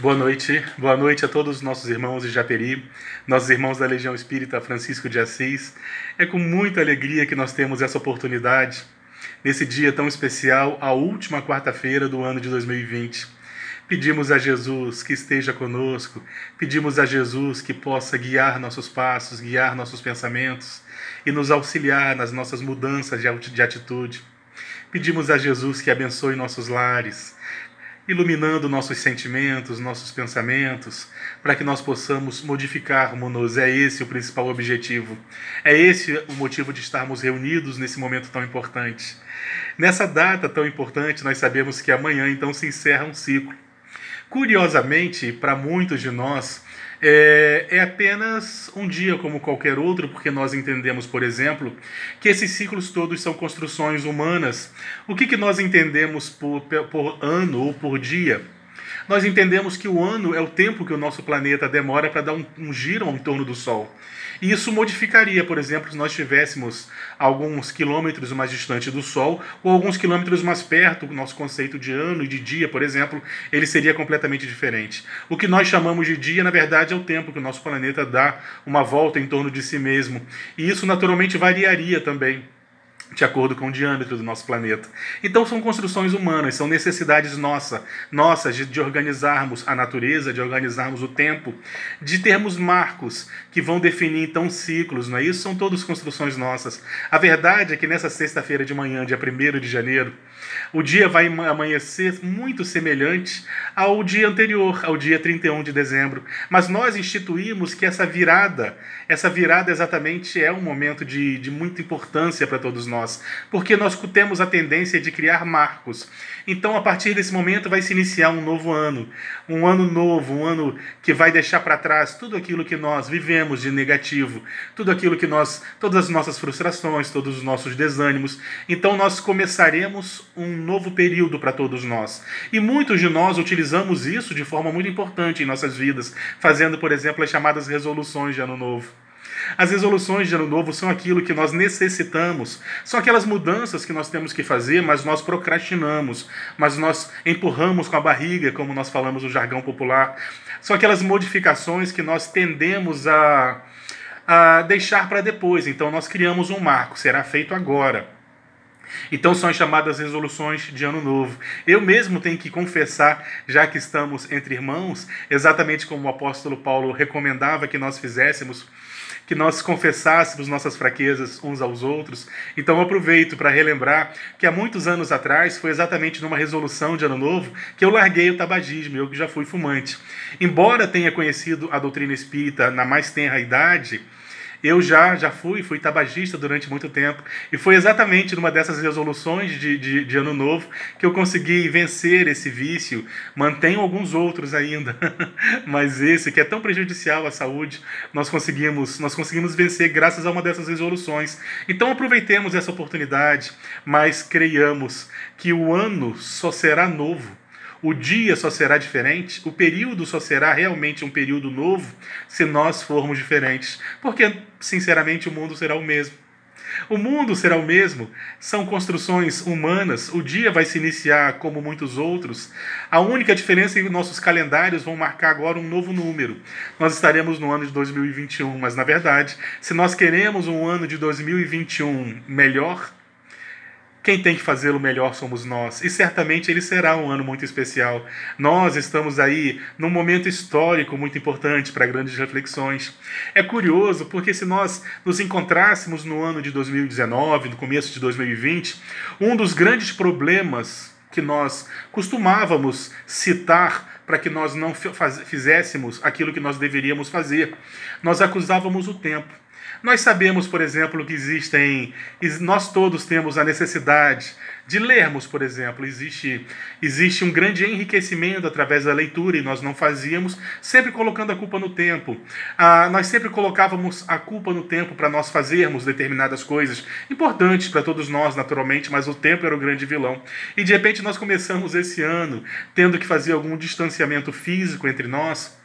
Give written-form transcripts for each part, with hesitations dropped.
Boa noite a todos os nossos irmãos de Japeri, nossos irmãos da Legião Espírita Francisco de Assis. É com muita alegria que nós temos essa oportunidade, nesse dia tão especial, a última quarta-feira do ano de 2020. Pedimos a Jesus que esteja conosco, pedimos a Jesus que possa guiar nossos passos, guiar nossos pensamentos e nos auxiliar nas nossas mudanças de atitude. Pedimos a Jesus que abençoe nossos lares, iluminando nossos sentimentos, nossos pensamentos, para que nós possamos modificarmos-nos. É esse o principal objetivo. É esse o motivo de estarmos reunidos nesse momento tão importante. Nessa data tão importante, nós sabemos que amanhã, então, se encerra um ciclo. Curiosamente, para muitos de nós, é apenas um dia como qualquer outro, porque nós entendemos, por exemplo, que esses ciclos todos são construções humanas. O que nós entendemos por ano ou por dia? Nós entendemos que o ano é o tempo que o nosso planeta demora para dar um giro em torno do Sol. E isso modificaria, por exemplo, se nós estivéssemos alguns quilômetros mais distante do Sol ou alguns quilômetros mais perto. O nosso conceito de ano e de dia, por exemplo, ele seria completamente diferente. O que nós chamamos de dia, na verdade, é o tempo que o nosso planeta dá uma volta em torno de si mesmo. E isso naturalmente variaria também de acordo com o diâmetro do nosso planeta. Então são construções humanas, são necessidades nossas de organizarmos a natureza, de organizarmos o tempo, de termos marcos que vão definir então ciclos, não é isso? São todas construções nossas. A verdade é que nessa sexta-feira de manhã, dia 1º de janeiro, o dia vai amanhecer muito semelhante ao dia anterior, ao dia 31 de dezembro. Mas nós instituímos que essa virada exatamente é um momento de muita importância para todos nós, porque nós temos a tendência de criar marcos. Então, a partir desse momento, vai se iniciar um novo ano, um ano novo, um ano que vai deixar para trás tudo aquilo que nós vivemos de negativo, todas as nossas frustrações, todos os nossos desânimos. Então, nós começaremos um novo período para todos nós. E muitos de nós utilizamos isso de forma muito importante em nossas vidas, fazendo, por exemplo, as chamadas resoluções de Ano Novo. As resoluções de Ano Novo são aquilo que nós necessitamos, são aquelas mudanças que nós temos que fazer, mas nós procrastinamos, mas nós empurramos com a barriga, como nós falamos no jargão popular. São aquelas modificações que nós tendemos a deixar para depois. Então nós criamos um marco, será feito agora. Então são as chamadas resoluções de Ano Novo. Eu mesmo tenho que confessar, já que estamos entre irmãos, exatamente como o apóstolo Paulo recomendava que nós fizéssemos, que nós confessássemos nossas fraquezas uns aos outros. Então eu aproveito para relembrar que há muitos anos atrás, foi exatamente numa resolução de Ano Novo, que eu larguei o tabagismo, eu que já fui fumante. Embora tenha conhecido a doutrina espírita na mais tenra idade, eu já fui tabagista durante muito tempo. E foi exatamente numa dessas resoluções de Ano Novo que eu consegui vencer esse vício. Mantenho alguns outros ainda, mas esse que é tão prejudicial à saúde, nós conseguimos vencer graças a uma dessas resoluções. Então aproveitemos essa oportunidade, mas creiamos que o ano só será novo. O dia só será diferente, o período só será realmente um período novo se nós formos diferentes. Porque, sinceramente, o mundo será o mesmo. O mundo será o mesmo, são construções humanas, o dia vai se iniciar como muitos outros. A única diferença é que nossos calendários vão marcar agora um novo número. Nós estaremos no ano de 2021, mas, na verdade, se nós queremos um ano de 2021 melhor, quem tem que fazê-lo melhor somos nós. E certamente ele será um ano muito especial. Nós estamos aí num momento histórico muito importante para grandes reflexões. É curioso porque se nós nos encontrássemos no ano de 2019, no começo de 2020, um dos grandes problemas que nós costumávamos citar para que nós não fizéssemos aquilo que nós deveríamos fazer, nós acusávamos o tempo. Nós sabemos, por exemplo, que nós todos temos a necessidade de lermos, por exemplo. Existe um grande enriquecimento através da leitura e nós não fazíamos, sempre colocando a culpa no tempo. Nós sempre colocávamos a culpa no tempo para nós fazermos determinadas coisas, importantes para todos nós, naturalmente, mas o tempo era o grande vilão. E de repente nós começamos esse ano tendo que fazer algum distanciamento físico entre nós,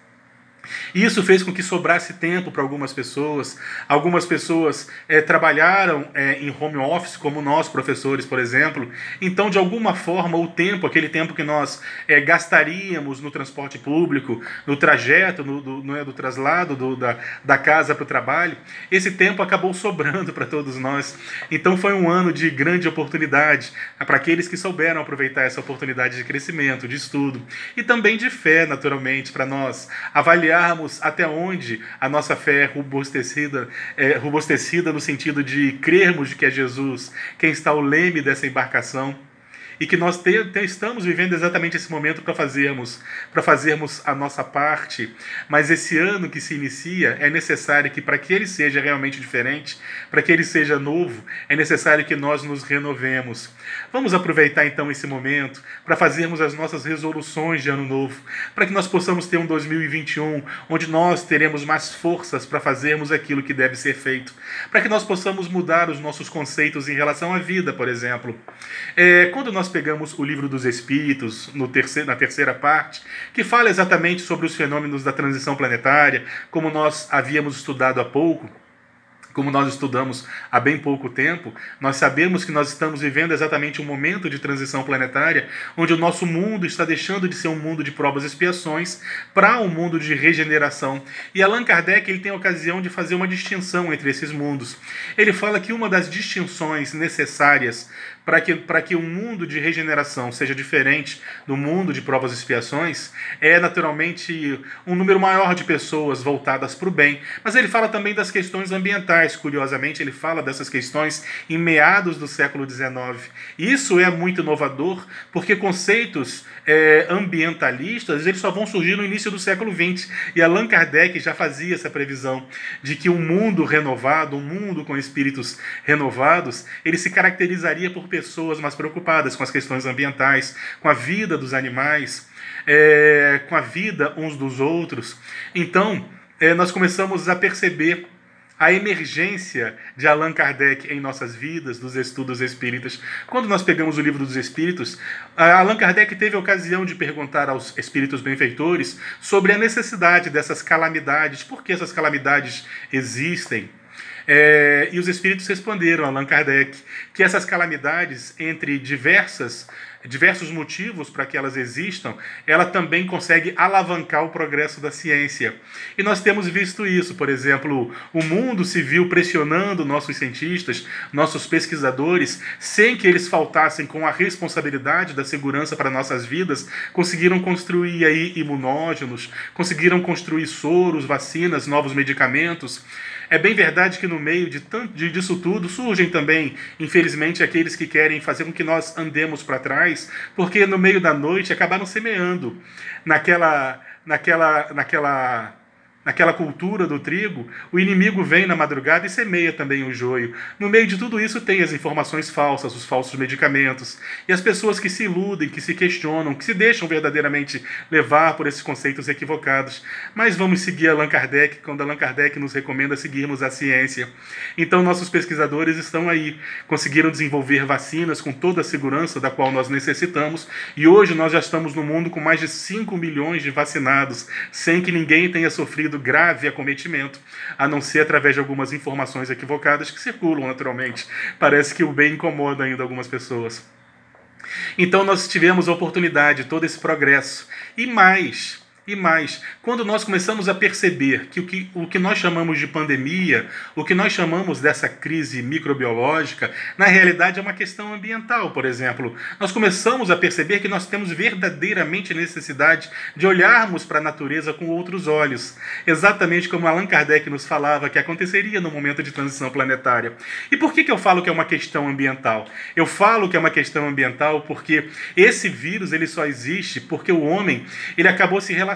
Isso fez com que sobrasse tempo para algumas pessoas. Algumas pessoas trabalharam em home office, como nós, professores, por exemplo. Então, de alguma forma, o tempo, aquele tempo que nós gastaríamos no transporte público, no trajeto, do traslado da casa para o trabalho, esse tempo acabou sobrando para todos nós. Então, foi um ano de grande oportunidade para aqueles que souberam aproveitar essa oportunidade de crescimento, de estudo e também de fé, naturalmente, para nós avaliarmos até onde a nossa fé é robustecida no sentido de crermos de que é Jesus quem está ao leme dessa embarcação, e que nós estamos vivendo exatamente esse momento para fazermos a nossa parte. Mas esse ano que se inicia, é necessário que, para que ele seja realmente diferente, para que ele seja novo, é necessário que nós nos renovemos. Vamos aproveitar então esse momento para fazermos as nossas resoluções de ano novo, para que nós possamos ter um 2021 onde nós teremos mais forças para fazermos aquilo que deve ser feito, para que nós possamos mudar os nossos conceitos em relação à vida, por exemplo. Quando nós pegamos o Livro dos Espíritos, na terceira parte, que fala exatamente sobre os fenômenos da transição planetária, como nós havíamos estudado há pouco, como nós estudamos há bem pouco tempo, nós sabemos que nós estamos vivendo exatamente um momento de transição planetária, onde o nosso mundo está deixando de ser um mundo de provas e expiações para um mundo de regeneração. E Allan Kardec ele tem a ocasião de fazer uma distinção entre esses mundos. Ele fala que uma das distinções necessárias para que um mundo de regeneração seja diferente do mundo de provas e expiações é naturalmente um número maior de pessoas voltadas para o bem. Mas ele fala também das questões ambientais. Curiosamente, ele fala dessas questões em meados do século XIX. Isso é muito inovador, porque conceitos ambientalistas eles só vão surgir no início do século XX. E Allan Kardec já fazia essa previsão de que um mundo renovado, um mundo com espíritos renovados, ele se caracterizaria por pessoas mais preocupadas com as questões ambientais, com a vida dos animais, com a vida uns dos outros. Então, nós começamos a perceber a emergência de Allan Kardec em nossas vidas, dos estudos espíritas. Quando nós pegamos o Livro dos Espíritos, Allan Kardec teve a ocasião de perguntar aos espíritos benfeitores sobre a necessidade dessas calamidades, por que essas calamidades existem. E os espíritos responderam a Allan Kardec que essas calamidades, entre diversos motivos para que elas existam, ela também consegue alavancar o progresso da ciência. E nós temos visto isso, por exemplo, o mundo se viu pressionando nossos cientistas, nossos pesquisadores, sem que eles faltassem com a responsabilidade da segurança para nossas vidas, conseguiram construir aí imunógenos, conseguiram construir soros, vacinas, novos medicamentos. É bem verdade que no meio disso tudo surgem também, infelizmente, aqueles que querem fazer com que nós andemos para trás, porque no meio da noite acabaram semeando naquela cultura do trigo, o inimigo vem na madrugada e semeia também o joio. No meio de tudo isso tem as informações falsas, os falsos medicamentos, e as pessoas que se iludem, que se questionam, que se deixam verdadeiramente levar por esses conceitos equivocados. Mas vamos seguir Allan Kardec, quando Allan Kardec nos recomenda seguirmos a ciência. Então nossos pesquisadores estão aí, conseguiram desenvolver vacinas com toda a segurança da qual nós necessitamos, e hoje nós já estamos no mundo com mais de 5 milhões de vacinados, sem que ninguém tenha sofrido grave acometimento, a não ser através de algumas informações equivocadas que circulam naturalmente. Parece que o bem incomoda ainda algumas pessoas. Então nós tivemos a oportunidade, todo esse progresso. E mais, quando nós começamos a perceber que o que nós chamamos de pandemia, o que nós chamamos dessa crise microbiológica, na realidade é uma questão ambiental, por exemplo. Nós começamos a perceber que nós temos verdadeiramente necessidade de olharmos para a natureza com outros olhos, exatamente como Allan Kardec nos falava que aconteceria no momento de transição planetária. E por que eu falo que é uma questão ambiental? Eu falo que é uma questão ambiental porque esse vírus ele só existe porque o homem ele acabou se relacionando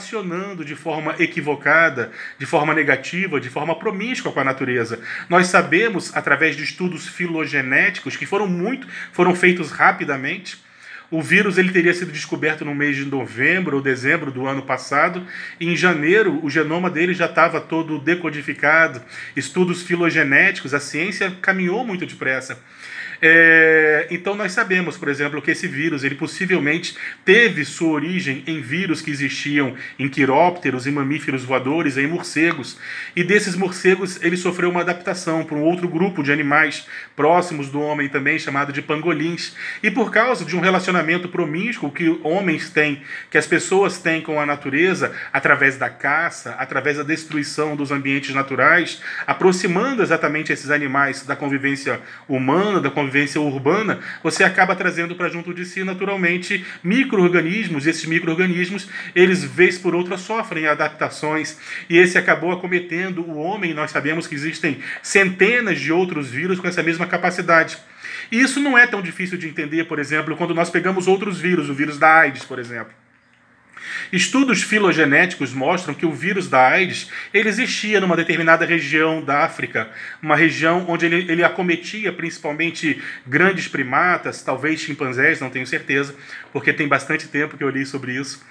de forma equivocada, de forma negativa, de forma promíscua com a natureza. Nós sabemos, através de estudos filogenéticos, que foram feitos rapidamente. O vírus ele teria sido descoberto no mês de novembro ou dezembro do ano passado, e em janeiro o genoma dele já estava todo decodificado. Estudos filogenéticos, a ciência caminhou muito depressa. Então nós sabemos, por exemplo, que esse vírus ele possivelmente teve sua origem em vírus que existiam em quirópteros, em mamíferos voadores, em morcegos. E desses morcegos ele sofreu uma adaptação para um outro grupo de animais próximos do homem também, chamado de pangolins. E por causa de um relacionamento promíscuo que homens têm, que as pessoas têm com a natureza, através da caça, através da destruição dos ambientes naturais, aproximando exatamente esses animais da convivência humana, da convivência urbana, você acaba trazendo para junto de si, naturalmente, micro-organismos. E esses micro-organismos, eles, vez por outra, sofrem adaptações. E esse acabou acometendo o homem. Nós sabemos que existem centenas de outros vírus com essa mesma capacidade. E isso não é tão difícil de entender, por exemplo, quando nós pegamos outros vírus, o vírus da AIDS, por exemplo. Estudos filogenéticos mostram que o vírus da AIDS ele existia numa determinada região da África, uma região onde ele acometia principalmente grandes primatas, talvez chimpanzés, não tenho certeza, porque tem bastante tempo que eu li sobre isso.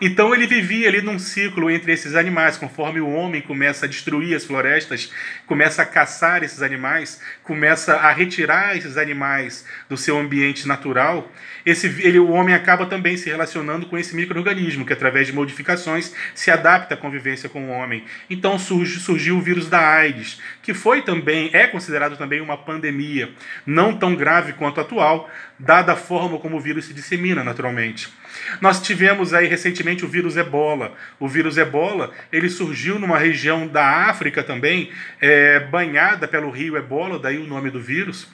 Então ele vivia ali num ciclo entre esses animais, conforme o homem começa a destruir as florestas, começa a caçar esses animais, começa a retirar esses animais do seu ambiente natural, o homem acaba também se relacionando com esse micro-organismo, que através de modificações se adapta à convivência com o homem. Então surgiu o vírus da AIDS, que é considerado também uma pandemia, não tão grave quanto a atual, dada a forma como o vírus se dissemina naturalmente. Nós tivemos aí recentemente o vírus Ebola. O vírus Ebola, ele surgiu numa região da África também, banhada pelo rio Ebola, daí o nome do vírus.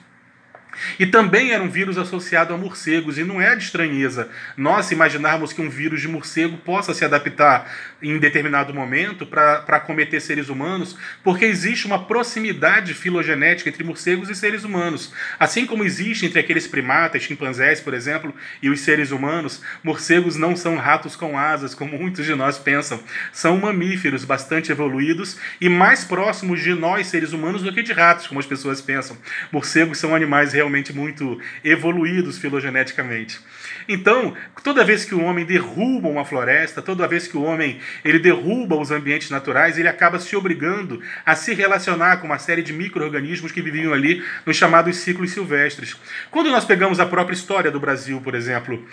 E também era um vírus associado a morcegos, e não é de estranheza nós imaginarmos que um vírus de morcego possa se adaptar em determinado momento para acometer seres humanos, porque existe uma proximidade filogenética entre morcegos e seres humanos. Assim como existe entre aqueles primatas, chimpanzés, por exemplo, e os seres humanos, morcegos não são ratos com asas, como muitos de nós pensam. São mamíferos bastante evoluídos e mais próximos de nós, seres humanos, do que de ratos, como as pessoas pensam. Morcegos são animais realmente muito evoluídos filogeneticamente. Então, toda vez que o homem derruba uma floresta, toda vez que o homem ele derruba os ambientes naturais, ele acaba se obrigando a se relacionar com uma série de micro-organismos que viviam ali nos chamados ciclos silvestres. Quando nós pegamos a própria história do Brasil, por exemplo,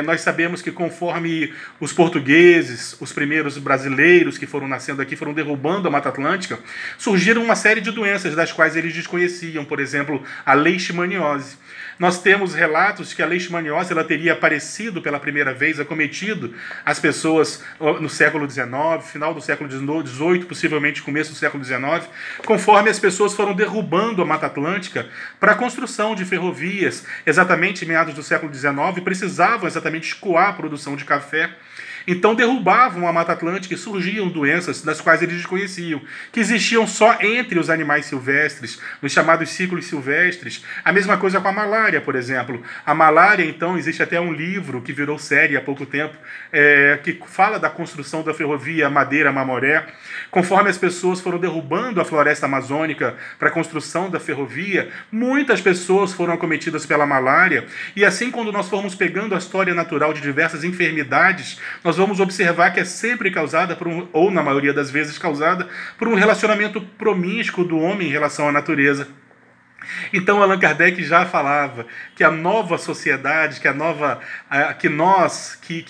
nós sabemos que conforme os portugueses, os primeiros brasileiros que foram nascendo aqui, foram derrubando a Mata Atlântica, surgiram uma série de doenças das quais eles desconheciam, por exemplo, a leishmaniose. Nós temos relatos que a leishmaniose ela teria aparecido pela primeira vez, acometido as pessoas no século XIX, final do século XVIII, possivelmente começo do século XIX, conforme as pessoas foram derrubando a Mata Atlântica para a construção de ferrovias. Exatamente em meados do século XIX, precisavam exatamente escoar a produção de café. Então derrubavam a Mata Atlântica e surgiam doenças das quais eles desconheciam, que existiam só entre os animais silvestres, nos chamados ciclos silvestres. A mesma coisa com a malária, por exemplo. A malária, então, existe até um livro que virou série há pouco tempo, que fala da construção da ferrovia Madeira-Mamoré. Conforme as pessoas foram derrubando a floresta amazônica para a construção da ferrovia, muitas pessoas foram acometidas pela malária. E assim, quando nós formos pegando a história natural de diversas enfermidades, nós vamos observar que é sempre causada ou na maioria das vezes causada por um relacionamento promíscuo do homem em relação à natureza. Então Allan Kardec já falava que a nova sociedade, que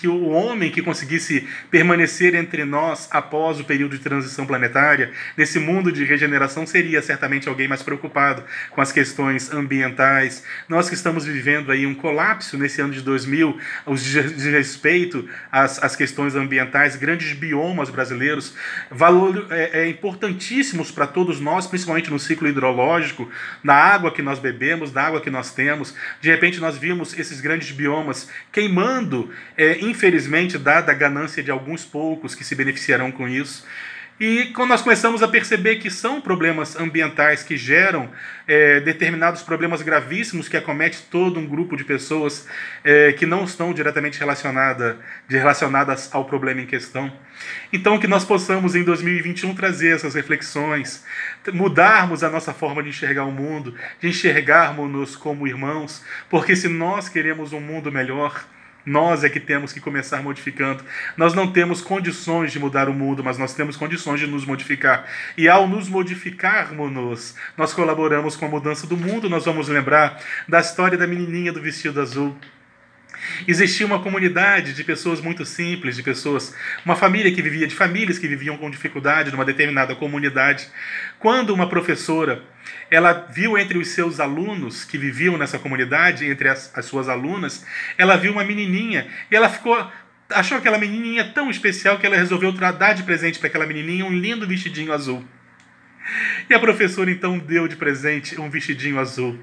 o homem que conseguisse permanecer entre nós após o período de transição planetária, nesse mundo de regeneração, seria certamente alguém mais preocupado com as questões ambientais. Nós que estamos vivendo aí um colapso nesse ano de 2000, de respeito às questões ambientais, grandes biomas brasileiros, importantíssimos para todos nós, principalmente no ciclo hidrológico, na água que nós bebemos, da água que nós temos. De repente nós vimos esses grandes biomas queimando, infelizmente, dada a ganância de alguns poucos que se beneficiarão com isso. E quando nós começamos a perceber que são problemas ambientais que geram determinados problemas gravíssimos que acometem todo um grupo de pessoas que não estão diretamente relacionadas ao problema em questão. Então que nós possamos em 2021 trazer essas reflexões, mudarmos a nossa forma de enxergar o mundo, de enxergarmos-nos como irmãos, porque se nós queremos um mundo melhor, Nós é que temos que começar modificando. Nós não temos condições de mudar o mundo, mas nós temos condições de nos modificar. E ao nos modificarmos, nós colaboramos com a mudança do mundo. Nós vamos lembrar da história da menininha do vestido azul. Existia uma comunidade de pessoas muito simples, uma família que vivia, de famílias que viviam com dificuldade numa determinada comunidade. Quando uma professora, ela viu entre os seus alunos que viviam nessa comunidade, entre as suas alunas, ela viu uma menininha e ela achou aquela menininha tão especial que ela resolveu dar de presente para aquela menininha um lindo vestidinho azul. E a professora então deu de presente um vestidinho azul.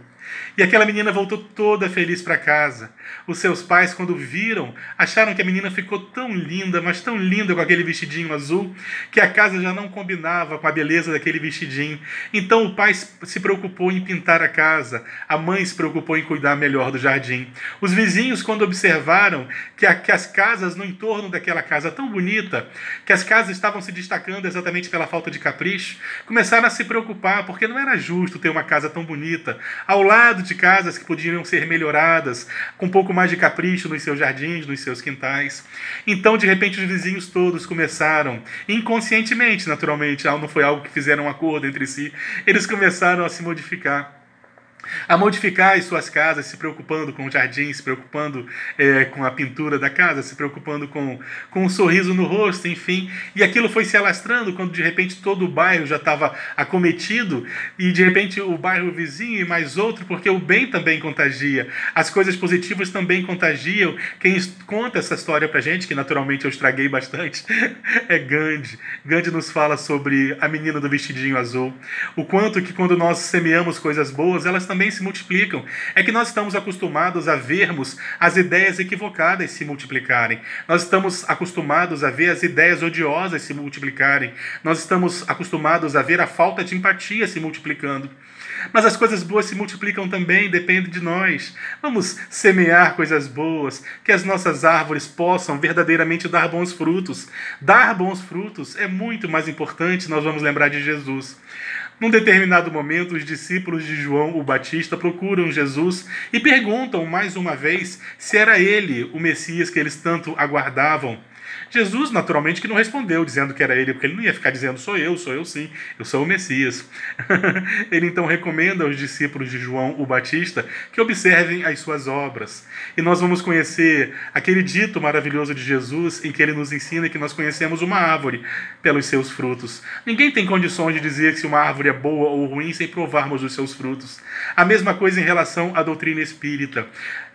E aquela menina voltou toda feliz para casa. Os seus pais, quando viram, acharam que a menina ficou tão linda, mas tão linda com aquele vestidinho azul, que a casa já não combinava com a beleza daquele vestidinho. Então o pai se preocupou em pintar a casa, a mãe se preocupou em cuidar melhor do jardim. Os vizinhos, quando observaram que as casas no entorno daquela casa tão bonita, que as casas estavam se destacando exatamente pela falta de capricho, começaram a se preocupar, porque não era justo ter uma casa tão bonita ao lado de casas que poderiam ser melhoradas, com um pouco mais de capricho nos seus jardins, nos seus quintais. Então, de repente, os vizinhos todos começaram, inconscientemente, naturalmente, não foi algo que fizeram um acordo entre si, eles começaram a se modificar. A modificar as suas casas, se preocupando com o jardim, se preocupando com a pintura da casa, se preocupando com um sorriso no rosto, enfim. E aquilo foi se alastrando quando de repente todo o bairro já estava acometido e de repente o bairro vizinho e mais outro, porque o bem também contagia, as coisas positivas também contagiam. Quem conta essa história pra gente, que naturalmente eu estraguei bastante, é Gandhi. Gandhi nos fala sobre a menina do vestidinho azul, o quanto que quando nós semeamos coisas boas, elas também se multiplicam. É que nós estamos acostumados a vermos as ideias equivocadas se multiplicarem. Nós estamos acostumados a ver as ideias odiosas se multiplicarem. Nós estamos acostumados a ver a falta de empatia se multiplicando. Mas as coisas boas se multiplicam também, depende de nós. Vamos semear coisas boas, que as nossas árvores possam verdadeiramente dar bons frutos. Dar bons frutos é muito mais importante, nós vamos lembrar de Jesus. Num determinado momento, os discípulos de João o Batista procuram Jesus e perguntam mais uma vez se era ele o Messias que eles tanto aguardavam. Jesus, naturalmente, que não respondeu dizendo que era ele, porque ele não ia ficar dizendo sou eu sim, eu sou o Messias. Ele então recomenda aos discípulos de João o Batista que observem as suas obras. E nós vamos conhecer aquele dito maravilhoso de Jesus em que ele nos ensina que nós conhecemos uma árvore pelos seus frutos. Ninguém tem condições de dizer se uma árvore é boa ou ruim sem provarmos os seus frutos. A mesma coisa em relação à doutrina espírita.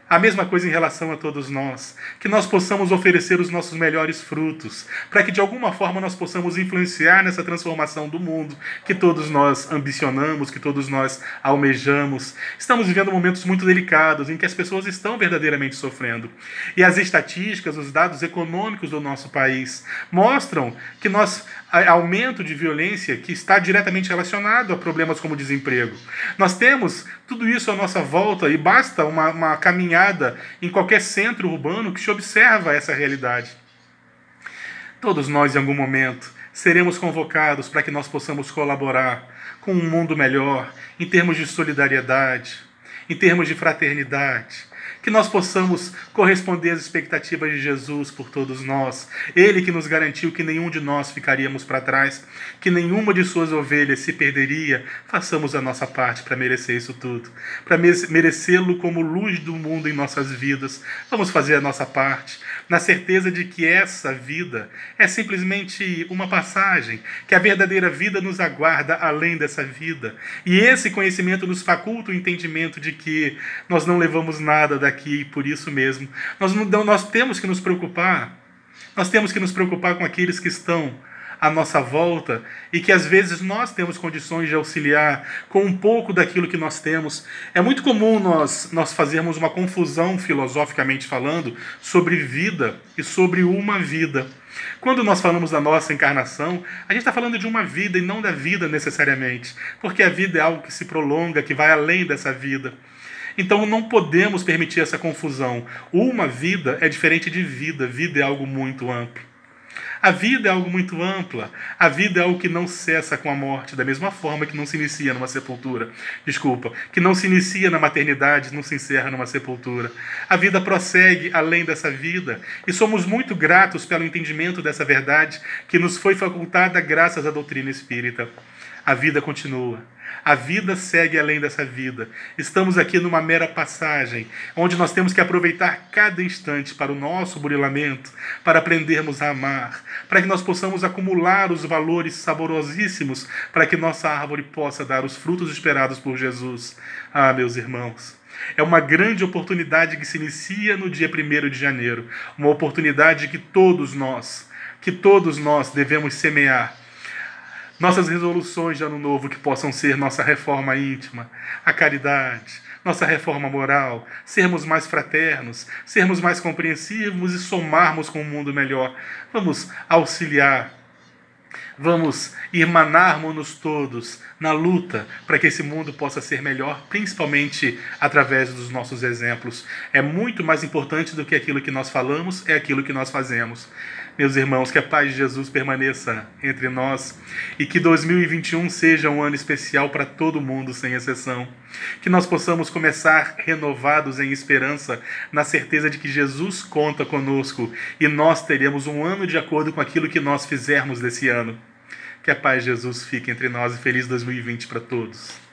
A mesma coisa em relação a todos nós, que nós possamos oferecer os nossos melhores frutos, para que de alguma forma nós possamos influenciar nessa transformação do mundo que todos nós ambicionamos, que todos nós almejamos. Estamos vivendo momentos muito delicados em que as pessoas estão verdadeiramente sofrendo. E as estatísticas, os dados econômicos do nosso país mostram que aumento de violência que está diretamente relacionado a problemas como desemprego. Nós temos tudo isso à nossa volta e basta uma caminhada em qualquer centro urbano que se observa essa realidade. Todos nós, em algum momento, seremos convocados para que nós possamos colaborar com um mundo melhor, em termos de solidariedade, em termos de fraternidade, que nós possamos corresponder às expectativas de Jesus por todos nós. Ele que nos garantiu que nenhum de nós ficaríamos para trás, que nenhuma de suas ovelhas se perderia. Façamos a nossa parte para merecer isso tudo, para merecê-lo como luz do mundo em nossas vidas. Vamos fazer a nossa parte, na certeza de que essa vida é simplesmente uma passagem, que a verdadeira vida nos aguarda além dessa vida. E esse conhecimento nos faculta o entendimento de que nós não levamos nada daqui e por isso mesmo nós temos que nos preocupar. Nós temos que nos preocupar com aqueles que estão à nossa volta e que às vezes nós temos condições de auxiliar com um pouco daquilo que nós temos. É muito comum nós fazermos uma confusão, filosoficamente falando, sobre vida e sobre uma vida. Quando nós falamos da nossa encarnação, a gente está falando de uma vida e não da vida necessariamente, porque a vida é algo que se prolonga, que vai além dessa vida. Então não podemos permitir essa confusão. Uma vida é diferente de vida, vida é algo muito amplo. A vida é algo muito ampla. A vida é algo que não cessa com a morte, da mesma forma que não se inicia numa sepultura. Desculpa, que não se inicia na maternidade, não se encerra numa sepultura. A vida prossegue além dessa vida e somos muito gratos pelo entendimento dessa verdade que nos foi facultada graças à doutrina espírita. A vida continua. A vida segue além dessa vida. Estamos aqui numa mera passagem, onde nós temos que aproveitar cada instante para o nosso burilamento, para aprendermos a amar, para que nós possamos acumular os valores saborosíssimos, para que nossa árvore possa dar os frutos esperados por Jesus. Ah, meus irmãos, é uma grande oportunidade que se inicia no dia 1º de janeiro, uma oportunidade que todos nós devemos semear. Nossas resoluções de ano novo que possam ser nossa reforma íntima, a caridade, nossa reforma moral, sermos mais fraternos, sermos mais compreensivos e somarmos com um mundo melhor. Vamos auxiliar, vamos irmanarmos-nos todos na luta para que esse mundo possa ser melhor, principalmente através dos nossos exemplos. É muito mais importante do que aquilo que nós falamos, é aquilo que nós fazemos. Meus irmãos, que a paz de Jesus permaneça entre nós e que 2021 seja um ano especial para todo mundo, sem exceção. Que nós possamos começar renovados em esperança, na certeza de que Jesus conta conosco e nós teremos um ano de acordo com aquilo que nós fizermos desse ano. Que a paz de Jesus fique entre nós e feliz 2020 para todos.